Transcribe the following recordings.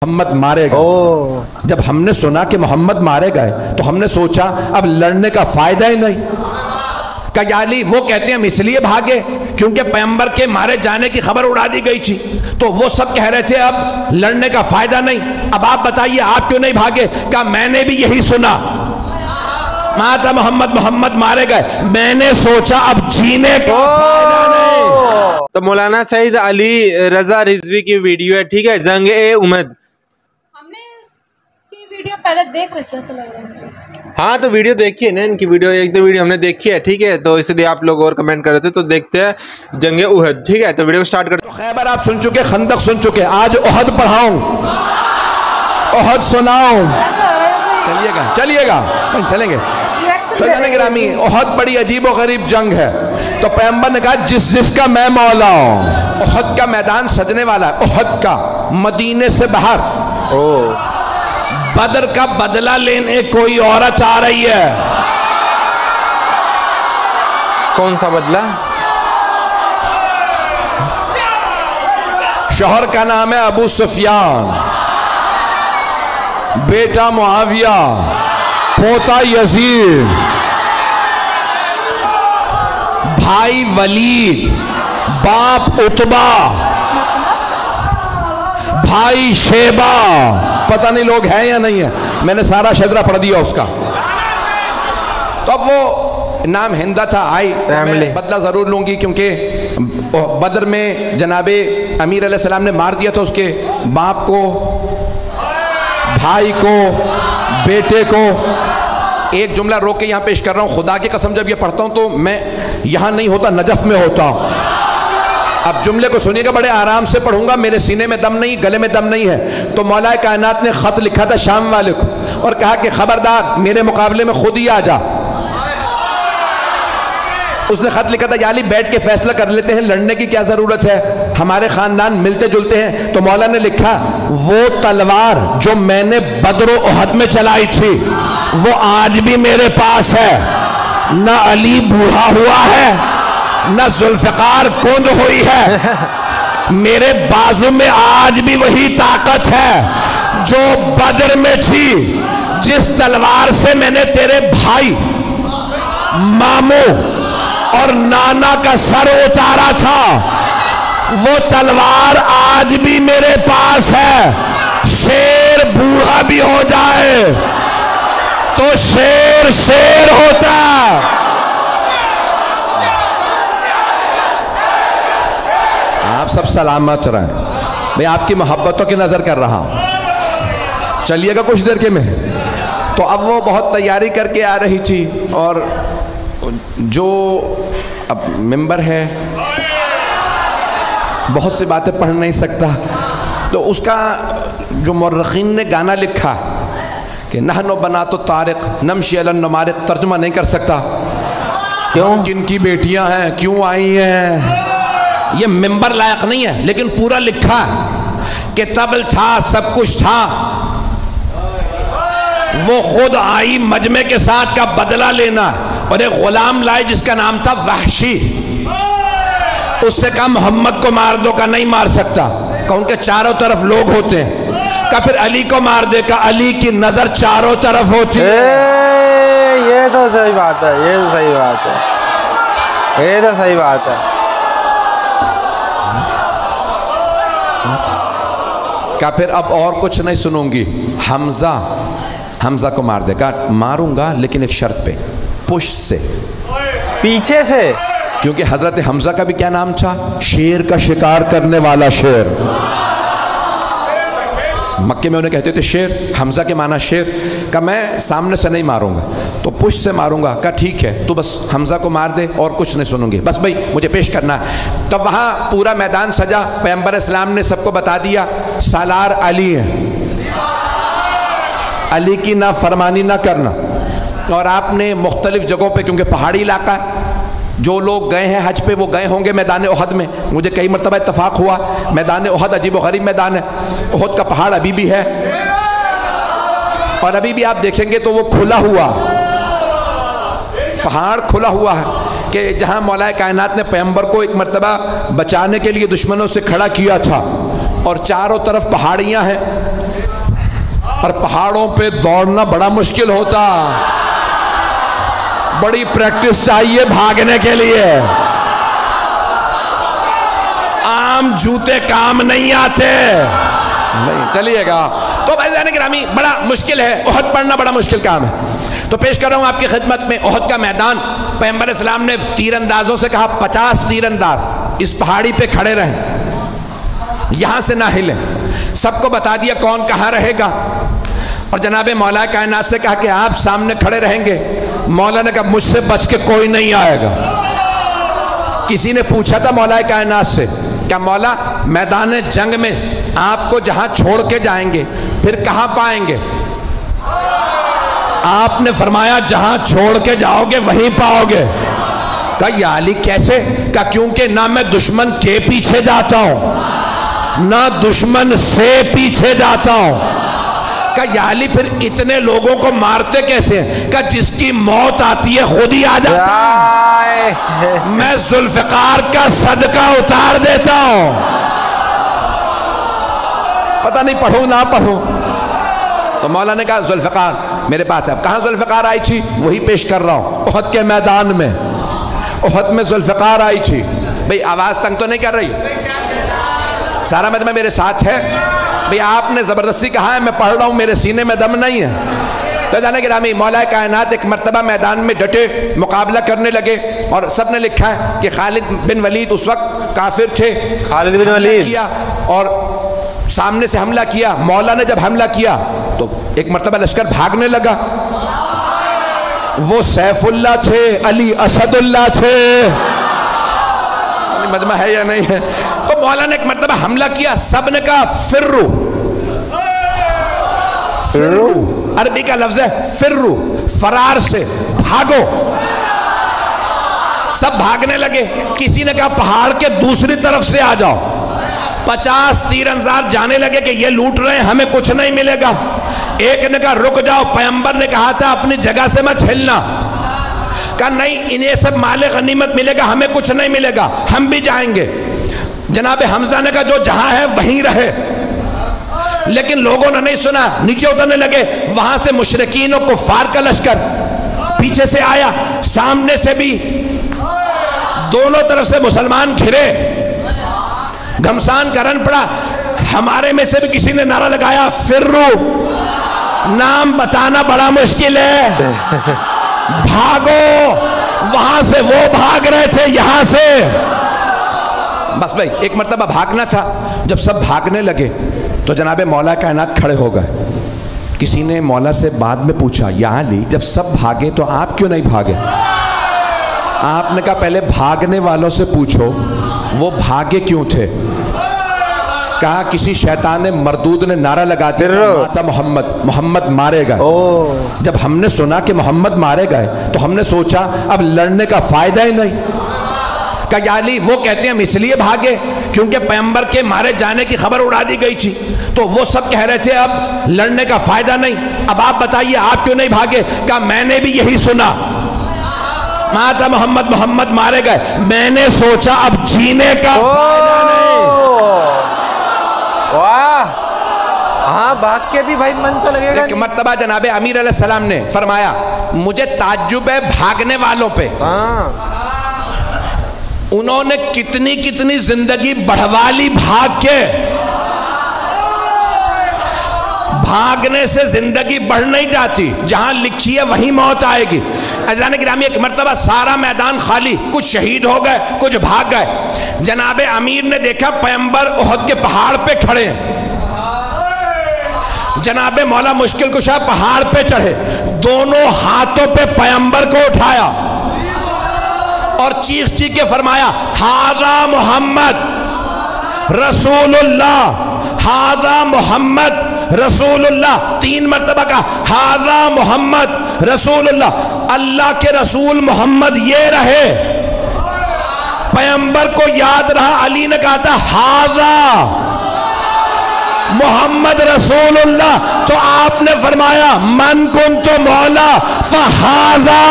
मोहम्मद मारे गए। जब हमने सुना कि मोहम्मद मारे गए तो हमने सोचा अब लड़ने का फायदा ही नहीं। कयाली वो कहते हैं हम इसलिए भागे क्योंकि पैगंबर के मारे जाने की खबर उड़ा दी गई थी, तो वो सब कह रहे थे अब लड़ने का फायदा नहीं। अब आप बताइए आप क्यों नहीं भागे? क्या मैंने भी यही सुना, माता मोहम्मद मारे गए, मैंने सोचा अब जीने का फायदा नहीं। तो मौलाना सईद अली रजा रिजवी की वीडियो है, ठीक है, जंग-ए-उहद। हमने इसकी वीडियो पहले देख रखी है, लग रहा है। हाँ तो वीडियो देखिए ना इनकी वीडियो, एक दो वीडियो हमने देखी है, ठीक है, तो इसलिए आप लोग और कमेंट कर रहे थे, तो देखते हैं जंग-ए-उहद, ठीक है। तो वीडियो स्टार्ट करते हैं। तो खैबर आप सुन चुके, खंदक सुन चुके, आज उहद पढ़ाऊं, उहद सुनाऊं। चलिएगा चलेंगे। तो जाने गिरामी, उहद बड़ी अजीब और गरीब जंग है। तो पैगंबर ने कहा जिसका मैं मौला हूं। उहद का मैदान सजने वाला है, उहद का, मदीने से बाहर। बदर का बदला लेने कोई औरत आ रही है। कौन सा बदला? शौहर का नाम है अबू सुफियान, बेटा मुआविया, पोता यजीद, भाई वलीद, बाप उतबा, भाई शेबा। पता नहीं लोग हैं या नहीं है, मैंने सारा शजरा पढ़ दिया उसका। तो अब वो नाम हिंदा था, आई मैं बदला जरूर लूंगी क्योंकि बदर में जनाबे अमीर अलैहिस्सलाम ने मार दिया था उसके बाप को, भाई को, बेटे को। एक जुमला रोक के यहाँ पेश कर रहा हूँ, खुदा की कसम जब ये पढ़ता हूँ तो मैं यहाँ नहीं होता, नजफ में होता हूँ। अब जुमले को सुनिएगा, बड़े आराम से पढ़ूंगा, मेरे सीने में दम नहीं, गले में दम नहीं है। तो मौलाए कायनात ने खत लिखा था शाम वाले को और कहा कि खबरदार मेरे मुकाबले में खुद ही आ जा। उसने खत लिखा था याली बैठ के फैसला कर लेते हैं, लड़ने की क्या जरूरत है, हमारे खानदान मिलते जुलते हैं। तो मौला ने लिखा वो तलवार जो मैंने बदर उहद में चलाई थी वो आज भी मेरे पास है। न अली बूढ़ा हुआ है, न जुल्फकार कुंद हुई है, मेरे बाजू में आज भी वही ताकत है जो बदर में थी। जिस तलवार से मैंने तेरे भाई, मामू और नाना का सर उतारा था वो तलवार आज भी मेरे पास है। शेर बूढ़ा भी हो जाए तो शेर शेर होता। आप सब सलामत रहें, मैं आपकी मोहब्बतों की नजर कर रहा हूं। चलिएगा कुछ देर के में। तो अब वो बहुत तैयारी करके आ रही थी और जो अब मेंबर है बहुत सी बातें पढ़ नहीं सकता, तो उसका जो मुर्रखीन ने गाना लिखा कि नहनो बना तो तारिक नमशी अलन नमारिक, तर्जुमा नहीं कर सकता। क्यों? किनकी बेटियां हैं, क्यों आई हैं, ये मेंबर लायक नहीं है, लेकिन पूरा लिखा कि तबल था, सब कुछ था, वो खुद आई मजमे के साथ का बदला लेना और एक गुलाम लाए जिसका नाम था वहशी। उससे कहा मोहम्मद को मार दो, का नहीं मार सकता, का उनके चारों तरफ लोग होते हैं। का फिर अली को मार दे, का अली की नजर चारों तरफ होती है। ये तो सही बात है, ये तो सही बात है, ये तो सही बात है। क्या फिर अब और कुछ नहीं सुनूंगी, हमजा को मार देगा, मारूंगा लेकिन एक शर्त पे, पुश से, पीछे से, क्योंकि हजरत हमजा का भी क्या नाम था, शेर का शिकार करने वाला शेर। मक्के में उन्हें कहते थे शेर, हमजा के माना शेर। का मैं सामने से नहीं मारूंगा तो पुश से मारूंगा। का ठीक है, तो बस हमजा को मार दे और कुछ नहीं सुनूंगी, बस भाई मुझे पेश करना है। तो वहां पूरा मैदान सजा, पैगंबर इस्लाम ने सबको बता दिया सालार अली है, अली की ना फरमानी ना करना। और आपने मुख्तलिफ जगहों पे, क्योंकि पहाड़ी इलाका है, जो लोग गए हैं हज पे वो गए होंगे मैदान उहद में, मुझे कई मरतबा इत्तफाक हुआ, मैदान उहद अजीब व गरीब मैदान है। उहद का पहाड़ अभी भी है और अभी भी आप देखेंगे तो वो खुला हुआ पहाड़, खुला हुआ है कि जहाँ मौलाए कायनात ने पैगंबर को एक मरतबा बचाने के लिए दुश्मनों से खड़ा किया था और चारों तरफ पहाड़ियाँ हैं, और पहाड़ों पे दौड़ना बड़ा मुश्किल होता, बड़ी प्रैक्टिस चाहिए भागने के लिए, आम जूते काम नहीं आते। नहीं चलिएगा। तो भाईजान गिरामी बड़ा मुश्किल है, ओहद पढ़ना बड़ा मुश्किल काम है। तो पेश कर रहा हूं आपकी खिदमत में ओहद का मैदान। पैगंबर इस्लाम ने तीरंदाजों से कहा 50 तीरंदाज इस पहाड़ी पे खड़े रहें, यहां से ना हिलें। सबको बता दिया कौन कहां रहेगा। और जनाबे मौला कायनात से कहा कि आप सामने खड़े रहेंगे। मौला ने कहा मुझसे बच के कोई नहीं आएगा। किसी ने पूछा था मौला कायनात से, क्या मौला मैदान जंग में आपको जहां छोड़ के जाएंगे फिर कहां पाएंगे? आपने फरमाया जहां छोड़ के जाओगे वहीं पाओगे। कहा या अली कैसे? कहा क्योंकि ना मैं दुश्मन के पीछे जाता हूं ना दुश्मन से पीछे जाता हूं। कहा या अली फिर इतने लोगों को मारते कैसे? कहा जिसकी मौत आती है खुद ही आ जाता है। मैं जुल्फकार का सदका उतार देता हूं। पता नहीं पढ़ूं ना पढ़ूं। तो मौला ने कहा जुल्फकार मेरे पास है। अब कहां जुल्फकार आई थी वही पेश कर रहा हूं। ओहद के मैदान में, ओहद में जुल्फकार आई थी। भाई आवाज तंग तो नहीं कर रही? सारा मजमा मेरे साथ है? भाई आपने जबरदस्ती कहा है, मैं पढ़ रहा हूं, मेरे सीने में दम नहीं है। तो जाने गिरामी मौला कायनात एक मर्तबा मैदान में डटे मुकाबला करने लगे। और सबने लिखा है कि खालिद बिन वलीद उस वक्त काफिर थे। खालिद बिन वलीद किया और सामने से हमला किया। मौला ने जब हमला किया तो एक मर्तबा लश्कर भागने लगा। वो सैफुल्लाह थे, अली असदुल्लाह थे। मजमा है या नहीं है? तो मौला ने एक मर्तबा हमला किया। सब ने कहा फिर्रू। फिर्रू अरबी का लफ्ज है फिर्रू, फरार से, भागो। सब भागने लगे। किसी ने कहा पहाड़ के दूसरी तरफ से आ जाओ। 50 तीरंदाज जाने लगे कि ये लूट रहे हैं, हमें कुछ नहीं मिलेगा। एक ने कहा रुक जाओ, पैगंबर ने कहा था अपनी जगह से मत हिलना। कहा नहीं, इन्हें सब माले गनीमत मिलेगा, हमें कुछ नहीं मिलेगा, हम भी जाएंगे। जनाब हमजा ने कहा जो जहां है वहीं रहे। लेकिन लोगों ने नहीं सुना, नीचे उतरने लगे। वहां से मुशरिकीन और कुफ्फार का लश्कर पीछे से आया, सामने से भी, दोनों तरफ से मुसलमान घिरे। घमसान का रन पड़ा। हमारे में से भी किसी ने नारा लगाया फिर्रू। नाम बताना बड़ा मुश्किल है। भागो। वहां से वो भाग रहे थे, यहां से। बस भाई एक मर्तबा भागना था। जब सब भागने लगे तो जनाबे मौला कायनात खड़े हो गए। किसी ने मौला से बाद में पूछा या अली जब सब भागे तो आप क्यों नहीं भागे? आपने कहा पहले भागने वालों से पूछो वो भागे क्यों थे। कहा किसी शैतान मरदूद ने नारा लगा दिया मोहम्मद, मोहम्मद मारे गए। जब हमने सुना कि मोहम्मद मारे गए तो हमने सोचा अब लड़ने का फायदा ही नहीं। कहा अली वो कहते हैं हम इसलिए भागे क्योंकि पैगंबर के मारे जाने की खबर उड़ा दी गई थी, तो वो सब कह रहे थे अब लड़ने का फायदा नहीं। अब आप बताइए आप क्यों नहीं भागे? कहा मैंने भी यही सुना, माता मोहम्मद, मोहम्मद मारे गए। मैंने सोचा अब जीने का फायदा नहीं। वाह, हाँ भाग के भी भाई मन तो लगेगा। एक मर्तबा जनाबे अमीर अलैहिस्सलाम ने फरमाया मुझे ताज्जुब है भागने वालों पे। उन्होंने कितनी कितनी जिंदगी बढ़वा ली भाग के। भागने से जिंदगी बढ़ नहीं जाती, जहां लिखी है वहीं मौत आएगी। अज़ान गिरामी एक मर्तबा सारा मैदान खाली, कुछ शहीद हो गए, कुछ भाग गए। जनाबे अमीर ने देखा पैगंबर ओहद के पहाड़ पे खड़े हैं। जनाबे मौला मुश्किल कुशा पहाड़ पे चढ़े, दोनों हाथों पे पैगंबर को उठाया और चीख चीख के फरमाया हाजा मोहम्मद रसूलुल्लाह, हाजा मोहम्मद रसूलुल्लाह। 3 मर्तबा का हाजा मोहम्मद रसूलुल्लाह। अल्लाह के रसूल मोहम्मद ये रहे। पैगंबर को याद रहा, अली ने कहा था हाजा मोहम्मद रसूलुल्लाह, तो आपने फरमाया मन कुन्तु मौला फहाजा।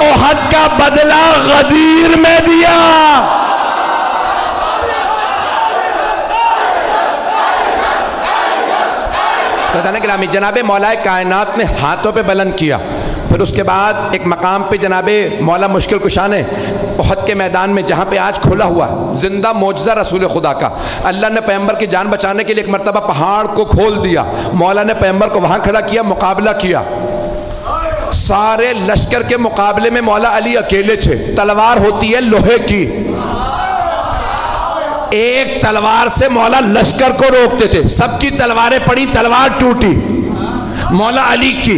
ओहद का बदला गदीर में दिया। तो जाने गिरामी जनाबे मौलाए कायनात ने हाथों पे बुलंद किया। फिर उसके बाद एक मकाम पे जनाबे मौला मुश्किल कुशा ने उहद के मैदान में, जहाँ पे आज खुला हुआ जिंदा मौजज़ा रसूल खुदा का, अल्लाह ने पैगंबर की जान बचाने के लिए एक मरतबा पहाड़ को खोल दिया। मौला ने पैगंबर को वहाँ खड़ा किया, मुकाबला किया। सारे लश्कर के मुकाबले में मौला अली अकेले थे। तलवार होती है लोहे की, एक तलवार से मौला लश्कर को रोकते थे। सबकी तलवारें पड़ी, तलवार टूटी। मौला अली की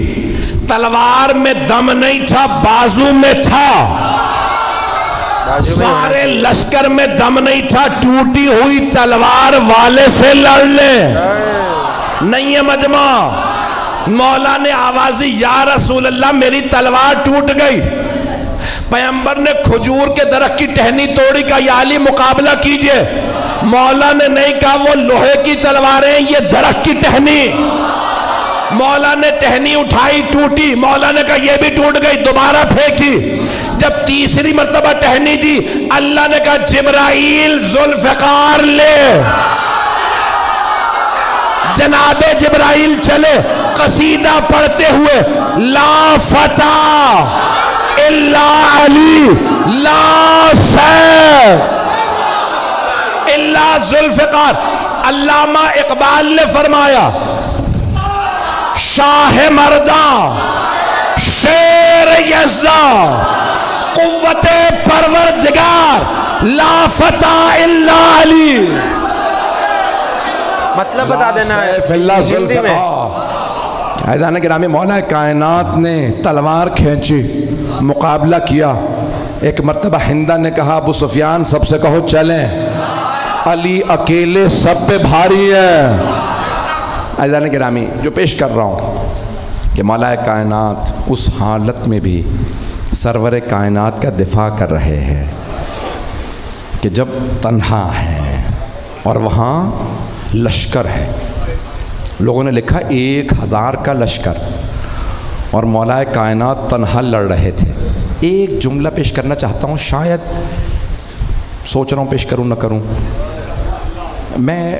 तलवार में दम नहीं था, बाजू में था। सारे लश्कर में दम नहीं था, टूटी हुई तलवार वाले से लड़ ले, नहीं है मजमा। मौला ने आवाज़ी या रसूल अल्लाह मेरी तलवार टूट गई। पैगंबर ने खजूर के दरख्त की टहनी तोड़ी का या अली मुकाबला कीजिए। मौला ने नहीं कहा वो लोहे की तलवारें, ये दरख्त की टहनी। मौला ने टहनी उठाई, टूटी। मौला ने कहा ये भी टूट गई, दोबारा फेंकी। जब तीसरी मर्तबा टहनी दी, अल्लाह ने कहा जिब्राइल जुल्फ़िकार ले। जनाबे जिब्राइल चले कसीदा पढ़ते हुए, ला फता इल्ला अली, ला सैफ इल्ला जुल्फ़िकार। अल्लामा इकबाल ने फरमाया शाह मर्दा शेर यज़्ज़ा कुव्वते परवरदिगार, ला फता इल्ला अली। मतलब बता देना हिंदी में। ऐज़ान गिरामी मौला कायनात ने तलवार खींची, मुकाबला किया। एक मर्तबा हिंदा ने कहा अबू सुफियान सबसे कहो चलें, अली अकेले सब पे भारी है। ऐज़ान गिरामी जो पेश कर रहा हूँ कि मौला कायनात उस हालत में भी सरवर कायनात का दिफा कर रहे हैं कि जब तन्हा है और वहाँ लश्कर है। लोगों ने लिखा 1000 का लश्कर और मौला कायनात तन्हा लड़ रहे थे। एक जुमला पेश करना चाहता हूँ, शायद सोच रहा हूँ पेश करूँ ना करूँ।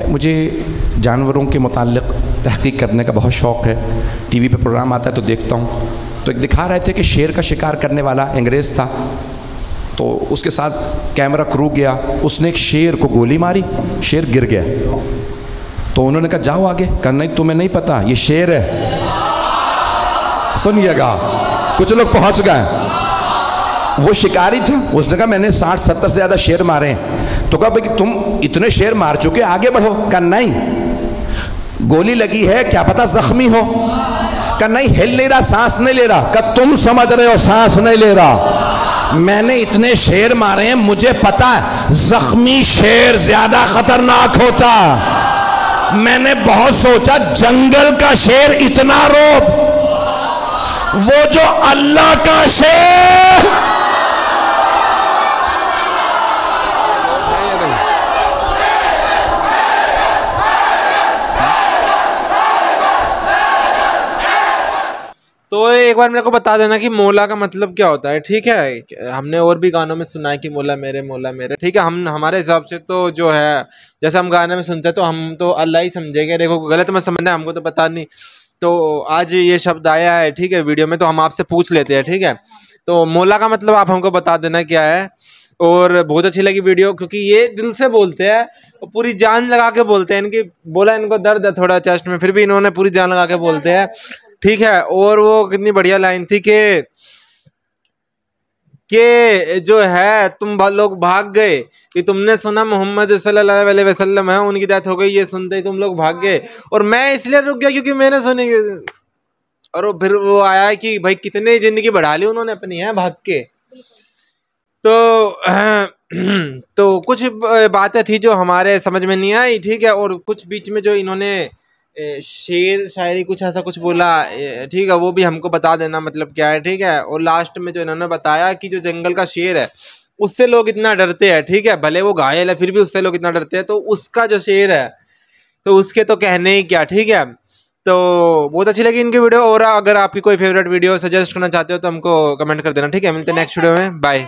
मुझे जानवरों के मुताल्लिक़ तहक़ीक़ करने का बहुत शौक़ है। टीवी पे प्रोग्राम आता है तो देखता हूँ। तो एक दिखा रहे थे कि शेर का शिकार करने वाला अंग्रेज़ था, तो उसके साथ कैमरा क्रू गया, उसने एक शेर को गोली मारी, शेर गिर गया। तो उन्होंने कहा जाओ आगे। कहा नहीं तुम्हें नहीं पता ये शेर है। सुनिएगा, कुछ लोग पहुंच गए। वो शिकारी था, उसने कहा मैंने 60-70 से ज़्यादा शेर मारे हैं। तो कहा भाई तुम इतने शेर मार चुके, आगे बढ़ो। कहा नहीं, गोली लगी है, क्या पता जख्मी हो। कहा नहीं, हिल नहीं रहा, सांस नहीं ले रहा। कहा तुम समझ रहे हो सांस नहीं ले रहा, मैंने इतने शेर मारे हैं, मुझे पता है जख्मी शेर ज्यादा खतरनाक होता। मैंने बहुत सोचा, जंगल का शेर इतना रोब, वो जो अल्लाह का शेर। तो एक बार मेरे को बता देना कि मौला का मतलब क्या होता है। ठीक है, हमने और भी गानों में सुना है कि मौला मेरे। ठीक है, हम हमारे हिसाब से तो जो है, जैसे हम गाने में सुनते हैं तो हम तो अल्लाह ही समझेंगे। देखो गलत मत समझना, हमको तो पता नहीं। तो आज ये शब्द आया है, ठीक है, वीडियो में, तो हम आपसे पूछ लेते हैं। ठीक है, तो मौला का मतलब आप हमको बता देना क्या है। और बहुत अच्छी लगी वीडियो, क्योंकि ये दिल से बोलते हैं और पूरी जान लगा के बोलते हैं। इनकी बोला इनको दर्द है थोड़ा चेस्ट में, फिर भी इन्होंने पूरी जान लगा के बोलते हैं। ठीक है, और वो कितनी बढ़िया लाइन थी कि जो है तुम लोग भाग गए कि तुमने सुना मोहम्मद सल्लल्लाहु अलैहि वसल्लम है, उनकी डेथ हो गई, ये सुनते ही तुम लोग भाग गए। और मैं इसलिए रुक गया क्योंकि मैंने सुनी। और फिर वो आया कि भाई कितने जिंदगी बढ़ा ली उन्होंने अपनी, है भाग के। तो कुछ बातें थी जो हमारे समझ में नहीं आई। ठीक है, और कुछ बीच में जो इन्होंने शेर शायरी कुछ ऐसा कुछ बोला, ठीक है, वो भी हमको बता देना मतलब क्या है। ठीक है, और लास्ट में जो इन्होंने बताया कि जो जंगल का शेर है उससे लोग इतना डरते हैं। ठीक है, भले वो घायल है फिर भी उससे लोग इतना डरते हैं। तो उसका जो शेर है तो उसके तो कहने ही क्या। ठीक है, तो बहुत अच्छी लगी इनकी वीडियो। और अगर आपकी कोई फेवरेट वीडियो सजेस्ट करना चाहते हो तो हमको कमेंट कर देना। ठीक है, मिलते हैं नेक्स्ट वीडियो में, बाय।